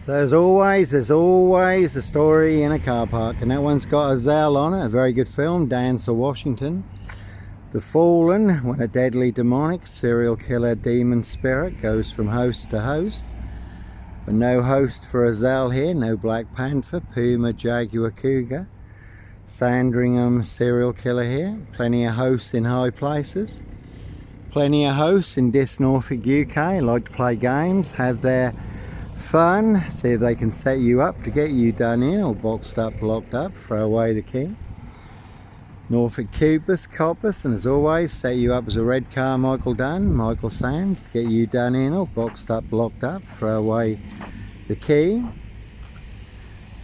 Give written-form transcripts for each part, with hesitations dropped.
So there's always a story in a car park, and that one's got a Zell on it, a very good film, Denzel Washington. The Fallen, when a deadly demonic serial killer demon spirit goes from host to host. But no host for a Zell here, no Black Panther, Puma, Jaguar, Cougar. Sandringham serial killer here, plenty of hosts in high places. Plenty of hosts in Norfolk, UK, like to play games, have their fun, see if they can set you up to get you done in or boxed up, locked up, throw away the key. Norfolk Coppers, and as always, set you up as a red car Michael Dunn, Michael Sands, to get you done in or boxed up, locked up, throw away the key.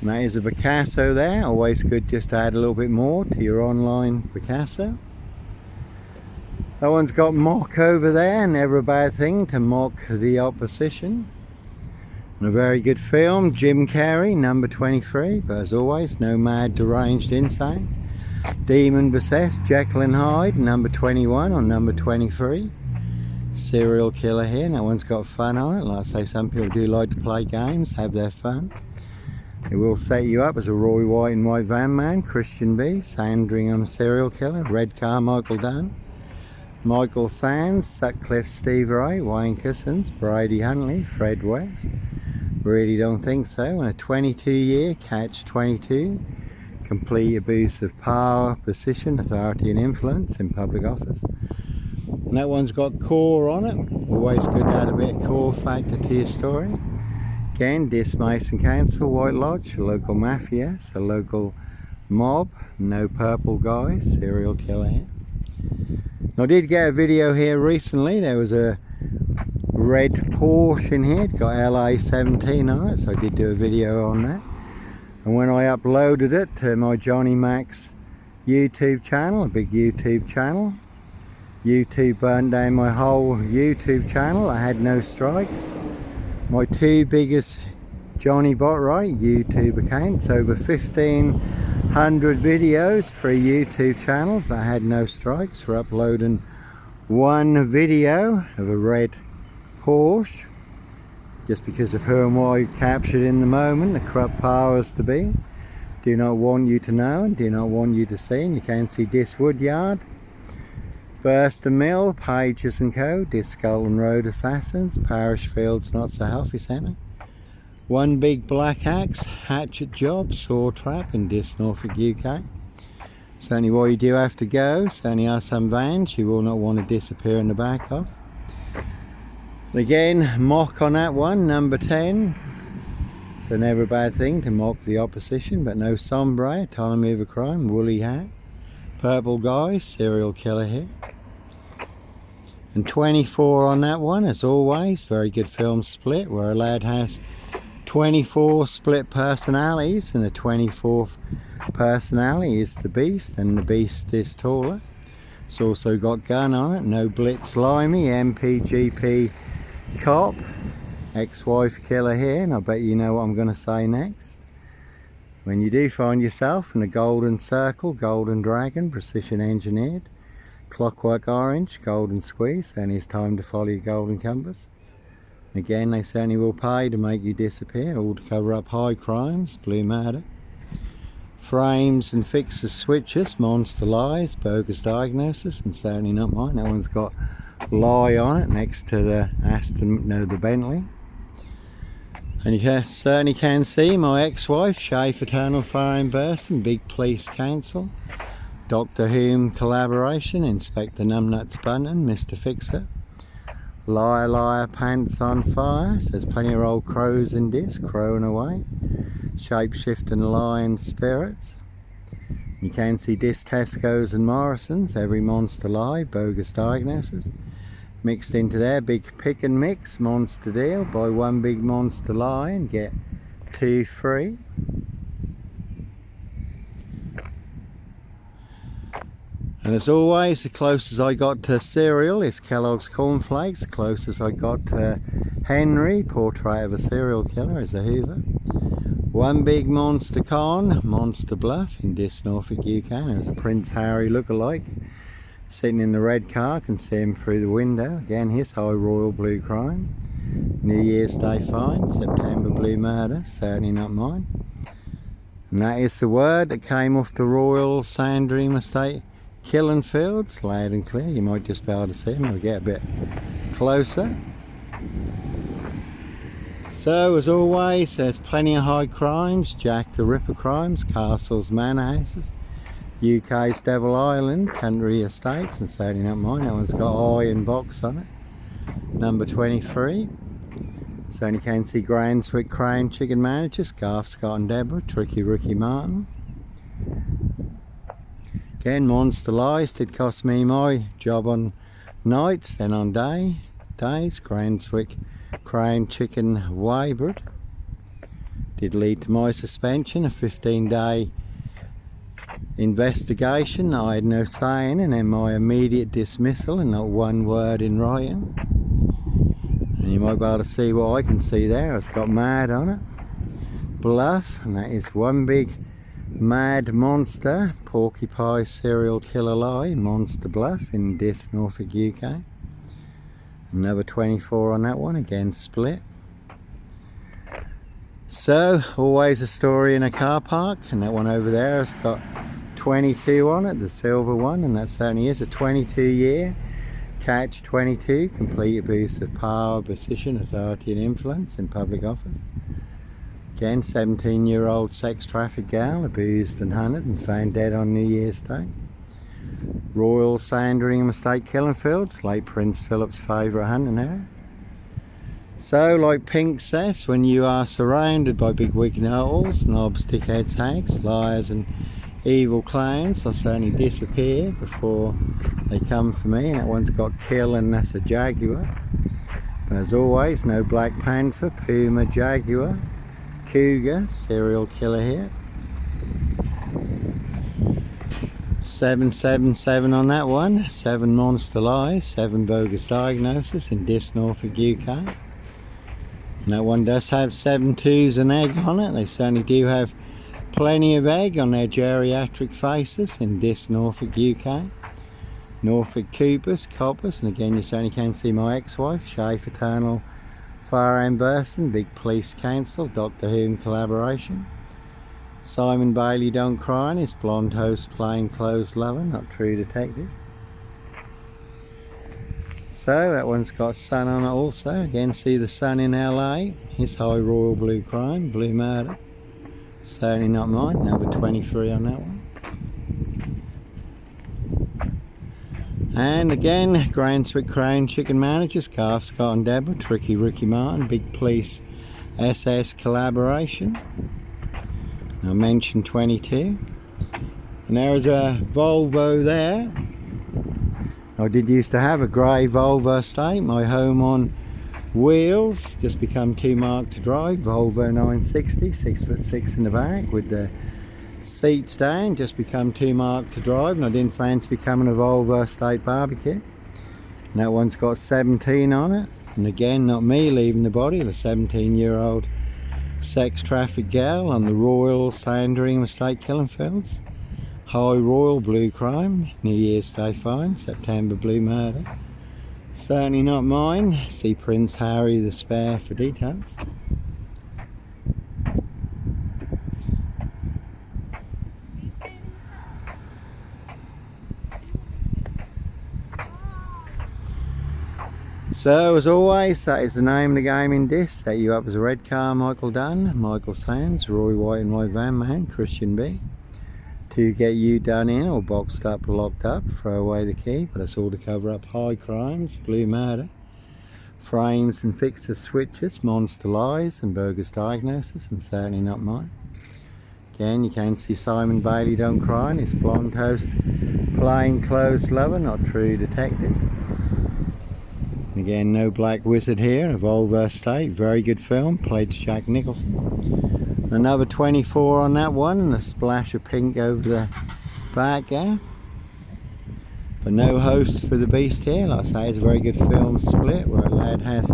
And that is a Picasso there, always good just to add a little bit more to your online Picasso. That one's got mock over there, never a bad thing to mock the opposition. And a very good film, Jim Carrey, number 23, but as always, no mad, deranged, insane. Demon Possessed, Jekyll and Hyde, number 21 or number 23. Serial killer here, and that one's got fun on it. Like I say, some people do like to play games, have their fun. It will set you up as a Roy White and White Van Man, Christian B, Sandringham serial killer, red car Michael Dunn. Michael Sands, Sutcliffe Steve Ray, Wayne Cousins, Brady Huntley, Fred West. Really don't think so. And a 22-year catch 22, complete abuse of power, position, authority and influence in public office. And that one's got core on it. Always good to add a bit of core factor to your story. Again, Mason Council, White Lodge, a local mafia, a local mob, no purple guys, serial killer here. I did get a video here recently. There was a red Porsche in here, it got LA 17 on it, so I did do a video on that. And when I uploaded it to my Johnny Max YouTube channel, a big YouTube channel, YouTube burned down my whole YouTube channel. I had no strikes. My two biggest Johnny Botwright YouTube accounts, over 1,500 videos, 3 YouTube channels. I had no strikes for uploading one video of a red Porsche, just because of who and what I captured in the moment, the corrupt powers to be. Do not want you to know and do not want you to see. And you can see Dis Woodyard, Burster Mill, Pages and Co, Dis Scotland Road Assassins, Parish Fields Not So Healthy Centre, One Big Black Axe, Hatchet Job, Saw Trap in Dis Norfolk, UK. Certainly while you do have to go, certainly are some vans you will not want to disappear in the back of. Again, mock on that one, number 10. So never a bad thing to mock the opposition, but no sombre, autonomy of a crime, woolly hat. Purple guy, serial killer here. And 24 on that one, as always, very good film Split, where a lad has 24 split personalities, and the 24th personality is the Beast, and the Beast is taller. It's also got gun on it, no Blitz Limey, MPGP cop, ex-wife killer here, and I bet you know what I'm going to say next. When you do find yourself in a golden circle, golden dragon, precision engineered, clockwork orange, golden squeeze, then it's time to follow your golden compass. Again, they certainly will pay to make you disappear, all to cover up high crimes, blue murder. Frames and fixes switches, monster lies, bogus diagnosis, and certainly not mine. That one's got lie on it next to the Bentley. And you certainly can see my ex-wife, Schaefer Eternal Fire and Burst, and Big Police Council, Doctor Whom collaboration, Inspector Numbnuts Bunton, Mr. Fixer, Liar Liar Pants on Fire, so there's plenty of old crows in this, crowing away, Shapeshifting Lion Spirits. You can see this Tesco's and Morrison's, Every Monster Lie, Bogus Diagnosis. Mixed into there, big pick and mix monster deal, buy one big monster lie and get 2 free. And as always, the closest I got to cereal is Kellogg's Cornflakes. The closest I got to Henry, portrait of a serial killer, is a Hoover. One big monster con, Monster Bluff in Dis Norfolk, UK. There's a Prince Harry lookalike sitting in the red car, can see him through the window. Again, his high royal blue crime. New Year's Day find, September Blue Murder, certainly not mine. And that is the word that came off the Royal Sandringham estate killing fields, loud and clear. You might just be able to see them. I'll get a bit closer. So as always, there's plenty of high crimes, Jack the Ripper crimes, castles, manor houses, UK's Devil Island, country estates, and certainly not mine. That one's got I in box on it. Number 23. So you can see Granswick Crown Chicken Managers, Garth Scott and Deborah, Tricky Ricky Martin. Again, Monster Lies did cost me my job on nights, then on days. Granswick Crown Chicken Weybird did lead to my suspension, a 15-day investigation I had no say in, and then my immediate dismissal and not one word in writing. And you might be able to see what I can see there. It's got mad on it. Bluff, and that is one big mad monster, porcupine serial killer lie, Monster Bluff in Dis, Norfolk, UK. Another 24 on that one, again split. So, always a story in a car park, and that one over there has got 22 on it, the silver one, and that certainly is a 22-year catch 22, complete abuse of power, position, authority and influence in public office. Again, 17-year-old sex trafficked gal, abused and hunted and found dead on New Year's Day. Royal Sandringham estate killing fields, late Prince Philip's favourite hunting area. So, like Pink says, when you are surrounded by big wig knowles, knobs, dickheads, hags, liars and evil clowns, I'll certainly disappear before they come for me. And that one's got kill, and that's a jaguar. But as always, no black panther, puma, jaguar, cougar, serial killer here. 777 on that one, 7 monster lies, 7 bogus diagnosis in Dis, Norfolk, UK. And that one does have 7 twos and egg on it. They certainly do have plenty of egg on their geriatric faces in Dis, Norfolk, UK. Norfolk Coopers, Coppers, and again you certainly can see my ex-wife, Shay Fraternal Firearm Burston, Big Police Council, Doctor Who in collaboration. Simon Bailey Don't Cry, and his blonde host plain clothes lover, not true detective. So that one's got sun on it also. Again, see the sun in LA. His high royal blue crime, blue murder. Certainly not mine. Number 23 on that one. And again, Granswick Crown Chicken Managers, Garth Scott and Deborah, Tricky Ricky Martin, Big Police SS collaboration. I mentioned 22. And there is a Volvo there. I did used to have a grey Volvo estate, my home on wheels, just become too marked to drive. Volvo 960, 6'6" in the back with the seats down, just become too marked to drive, and I didn't fancy becoming a Volvo estate barbecue. And that one's got 17 on it, and again not me leaving the body of a 17-year-old sex trafficked gal on the Royal Sandringham estate killing fields. High royal blue crime, New Year's Day find, September blue murder. Certainly not mine. See Prince Harry the Spare for details. So as always, that is the name of the game in this. Set you up as a red car, Michael Dunn, Michael Sands, Roy White and White Van Man, Christian B. To get you done in or boxed up, locked up, throw away the key, but it's all to cover up high crimes, blue murder, frames and fixture switches, monster lies and bogus diagnosis, and certainly not mine. Again, you can see Simon Bailey Don't Cry and his blonde host, plain clothes lover, not true detective. Again, no black wizard here, a Volvo estate, very good film, played Jack Nicholson. Another 24 on that one, and a splash of pink over the back there. But no host for the beast here. Like I say, it's a very good film split where a lad has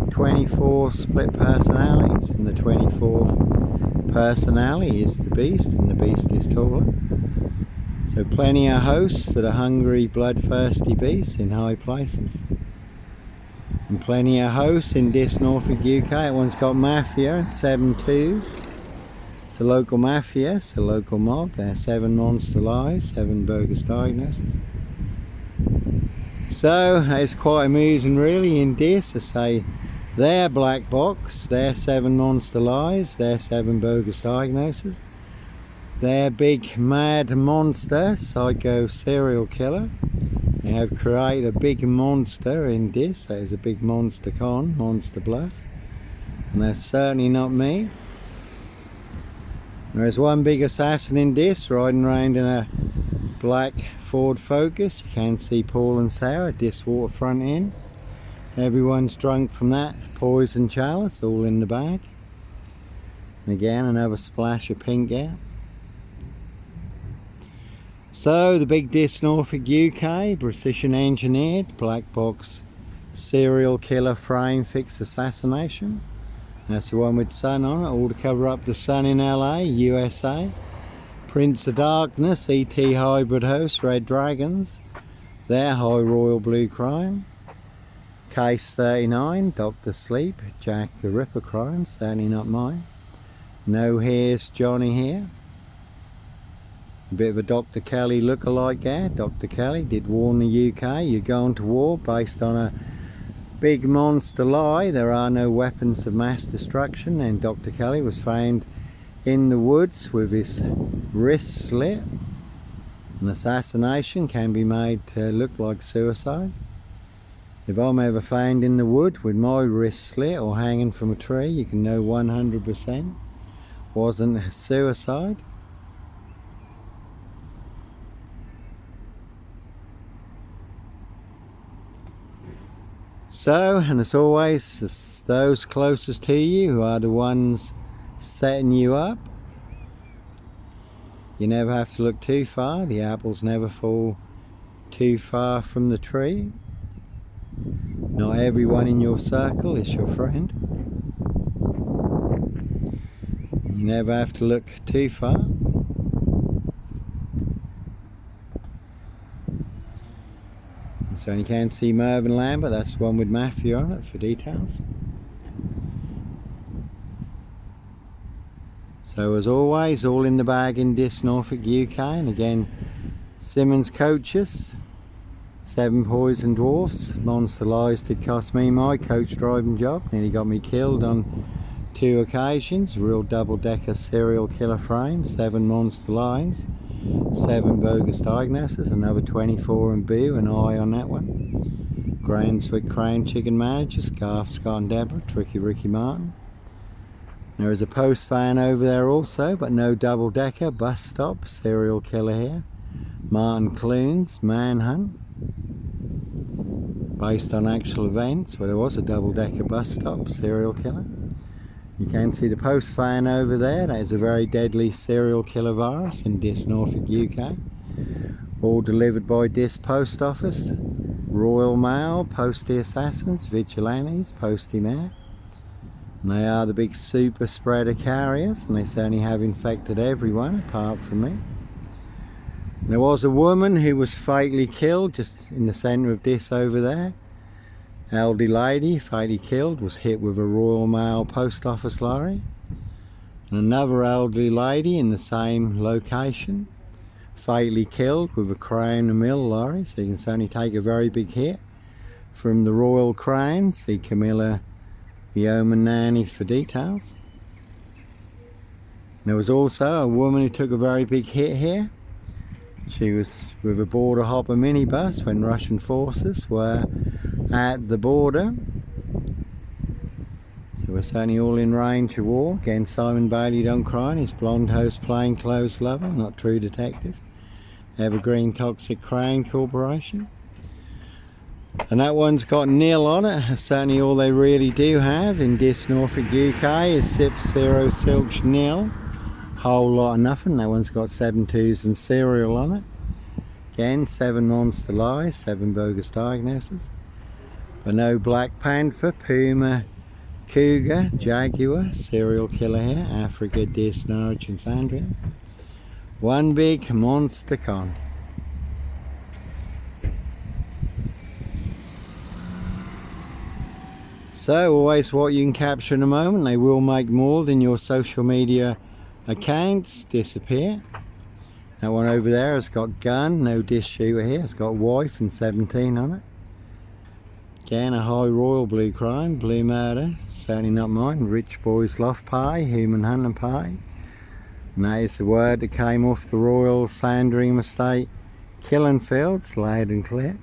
24 split personalities, and the 24th personality is the beast, and the beast is taller. So plenty of hosts for the hungry, bloodthirsty beasts in high places. And plenty of hosts in this Norfolk, UK. That one's got Mafia and 7 twos. It's the local mafia, it's the local mob. There's 7 monster lies, 7 bogus diagnoses. So it's quite amusing really in this to say their black box, their 7 monster lies, their 7 bogus diagnoses. Their big mad monster, psycho serial killer. They have created a big monster in this. There's a big monster monster Bluff. And that's certainly not me. There's one big assassin in this, riding around in a black Ford Focus. You can see Paul and Sarah at this waterfront inn. Everyone's drunk from that poison chalice, all in the bag. And again, another splash of pink out. So the big disc Norfolk, UK, precision engineered black box serial killer frame FIX Assassination. That's the one with sun on it, all to cover up the sun in LA, USA. Prince of Darkness, ET hybrid host, Red Dragons, their high royal blue crime. Case 39, Dr. Sleep, Jack the Ripper crime, certainly not mine. No Hairs Johnny here. A bit of a Dr. Kelly look-alike there. Dr. Kelly did warn the UK, you're going to war based on a big monster lie. There are no weapons of mass destruction, and Dr. Kelly was found in the woods with his wrist slit. An assassination can be made to look like suicide. If I'm ever found in the wood with my wrist slit or hanging from a tree, you can know 100% wasn't a suicide. So, and as always, it's those closest to you who are the ones setting you up. You never have to look too far. The apples never fall too far from the tree. Not everyone in your circle is your friend. You never have to look too far. So you can see Mervyn Lambert, that's the one with Mafia on it for details. So as always, all in the bag in this Norfolk, UK. And again, Simmons coaches, 7 poison dwarfs. Monster lies did cost me my coach driving job. Nearly got me killed on 2 occasions. Real double-decker serial killer frame, 7 monster lies. 7 bogus diagnoses, another 24 and boo, an eye on that one. Granswick Crown Chicken Managers, Garth, Scott and Deborah, Tricky Ricky Martin. There is a post van over there also, but no double-decker, bus stop, serial killer here. Martin Clunes, Manhunt. Based on actual events, where there was a double-decker bus stop, serial killer. You can see the post van over there. That is a very deadly serial killer virus in this Norfolk, UK. All delivered by this post office. Royal Mail, Postie Assassins, Vigilantes, Postie Mayor. And they are the big super spreader carriers, and they certainly have infected everyone apart from me. And there was a woman who was fatally killed just in the centre of this over there. Elderly lady, fatally killed, was hit with a Royal Mail post office lorry. And another elderly lady in the same location, fatally killed with a Crown Mill lorry. So you can certainly take a very big hit from the Royal Crown. See Camilla Yeoman Nanny for details. And there was also a woman who took a very big hit here. She was with a border hopper minibus when Russian forces were at the border. So we're certainly all in range of war. Again, Simon Bailey don't cry, his blonde host plainclothes lover, not true detective. Evergreen Toxic Crown Corporation. And that one's got nil on it. That's certainly all they really do have in this Norfolk, UK is Sip Zero Silch nil. Whole lot of nothing. That one's got 7 twos and serial on it. Again, 7 monster lies, 7 bogus diagnoses. But no Black Panther, Puma, Cougar, Jaguar, serial killer here, Africa, Dis, Norwich and Sandringham. One big monster con. So always what you can capture in a moment, they will make more than your social media accounts disappear. That one over there has got gun, no disc shooter here, it's got wife and 17 on it. Again, a high royal blue crime, blue murder, certainly not mine. Rich boys love pie, human hunting pie. And that is the word that came off the royal Sandringham estate killing fields, loud and clear.